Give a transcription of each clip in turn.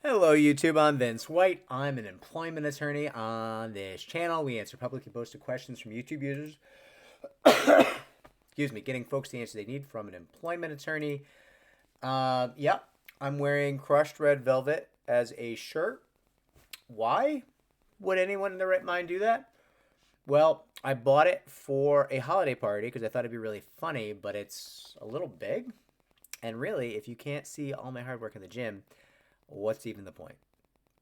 Hello YouTube, I'm Vince White. I'm an employment attorney. On this channel, we answer publicly posted questions from YouTube users. Excuse me, getting folks the answer they need from an employment attorney. Yep, I'm wearing crushed red velvet as a shirt. Why would anyone in their right mind do that? Well, I bought it for a holiday party because I thought it'd be really funny, but it's a little big. And really, if you can't see all my hard work in the gym, what's even the point?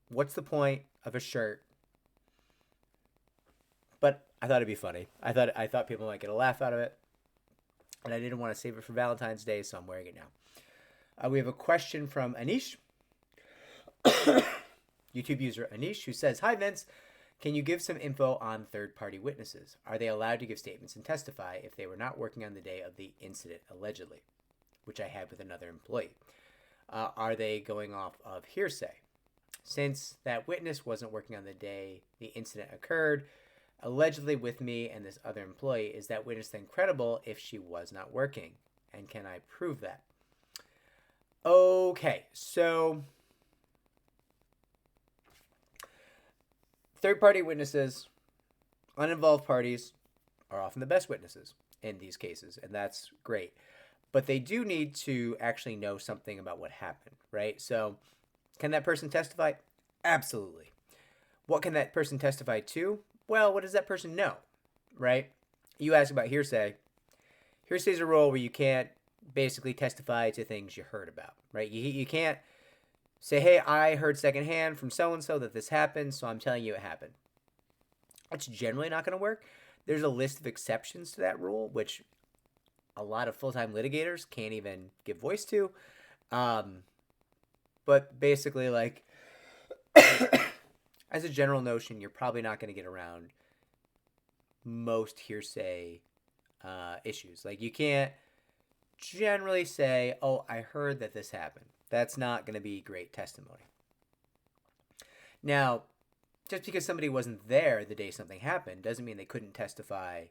What's the point of a shirt? But I thought it'd be funny. I thought people might get a laugh out of it, and I didn't want to save it for Valentine's Day, so I'm wearing it now. We have a question from Anish, YouTube user Anish, who says, "Hi Vince, can you give some info on third-party witnesses? Are they allowed to give statements and testify if they were not working on the day of the incident allegedly, which I had with another employee? Are they going off of hearsay? Since that witness wasn't working on the day the incident occurred, allegedly with me and this other employee, is that witness then credible if she was not working? And can I prove that?" Okay, so third-party witnesses, uninvolved parties, are often the best witnesses in these cases, and that's great. But they do need to actually know something about what happened, right? So can that person testify? Absolutely. What can that person testify to? Well, what does that person know, right? You ask about hearsay. Hearsay is a rule where you can't basically testify to things you heard about, right? You can't say, hey, I heard secondhand from so-and-so that this happened, so I'm telling you it happened. That's generally not going to work. There's a list of exceptions to that rule, which a lot of full-time litigators can't even give voice to. But basically, like, as a general notion, you're probably not going to get around most hearsay issues. Like, you can't generally say, oh, I heard that this happened. That's not going to be great testimony. Now, just because somebody wasn't there the day something happened doesn't mean they couldn't testify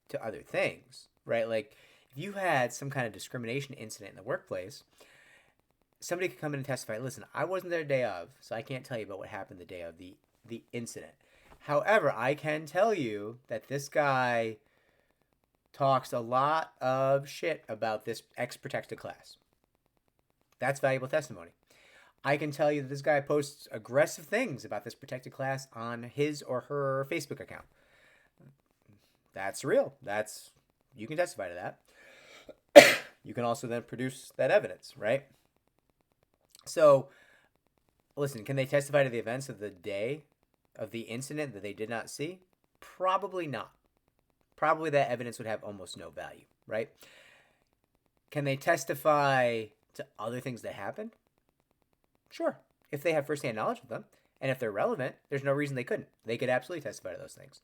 to other things, right? Like, if you had some kind of discrimination incident in the workplace, somebody could come in and testify, listen, I wasn't there the day of, so I can't tell you about what happened the day of the incident. However, I can tell you that this guy talks a lot of shit about this X-protected class. That's valuable testimony. I can tell you that this guy posts aggressive things about this protected class on his or her Facebook account. That's real. You can testify to that. You can also then produce that evidence, right? So, listen, can they testify to the events of the day of the incident that they did not see? Probably not. Probably that evidence would have almost no value, right? Can they testify to other things that happened? Sure. If they have firsthand knowledge of them, and if they're relevant, there's no reason they couldn't. They could absolutely testify to those things.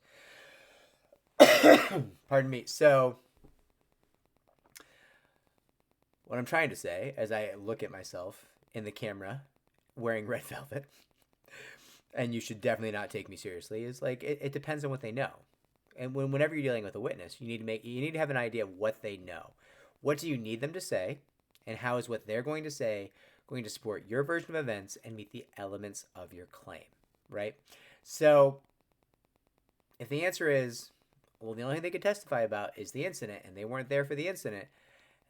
Pardon me. So, what I'm trying to say as I look at myself in the camera wearing red velvet, and you should definitely not take me seriously, is like it depends on what they know. And whenever you're dealing with a witness, you need to have an idea of what they know. What do you need them to say, and how is what they're going to say going to support your version of events and meet the elements of your claim, right? So, if the answer is, well, the only thing they could testify about is the incident, and they weren't there for the incident,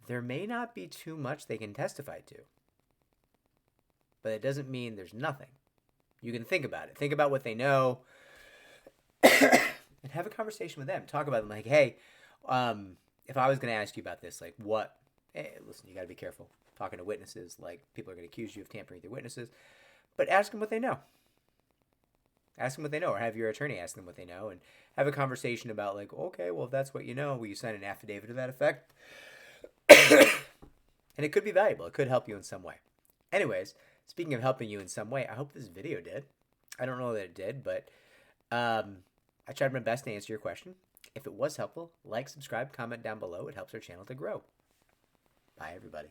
there may not be too much they can testify to. But it doesn't mean there's nothing. You can think about it. Think about what they know and have a conversation with them. Talk about them like, hey, if I was going to ask you about this, like what? Hey, listen, you got to be careful talking to witnesses. Like, people are going to accuse you of tampering with your witnesses. But ask them what they know. Ask them what they know, or have your attorney ask them what they know, and have a conversation about, like, okay, well, if that's what you know, will you sign an affidavit to that effect? And it could be valuable. It could help you in some way. Anyways, speaking of helping you in some way, I hope this video did. I don't know that it did, but I tried my best to answer your question. If it was helpful, like, subscribe, comment down below. It helps our channel to grow. Bye, everybody.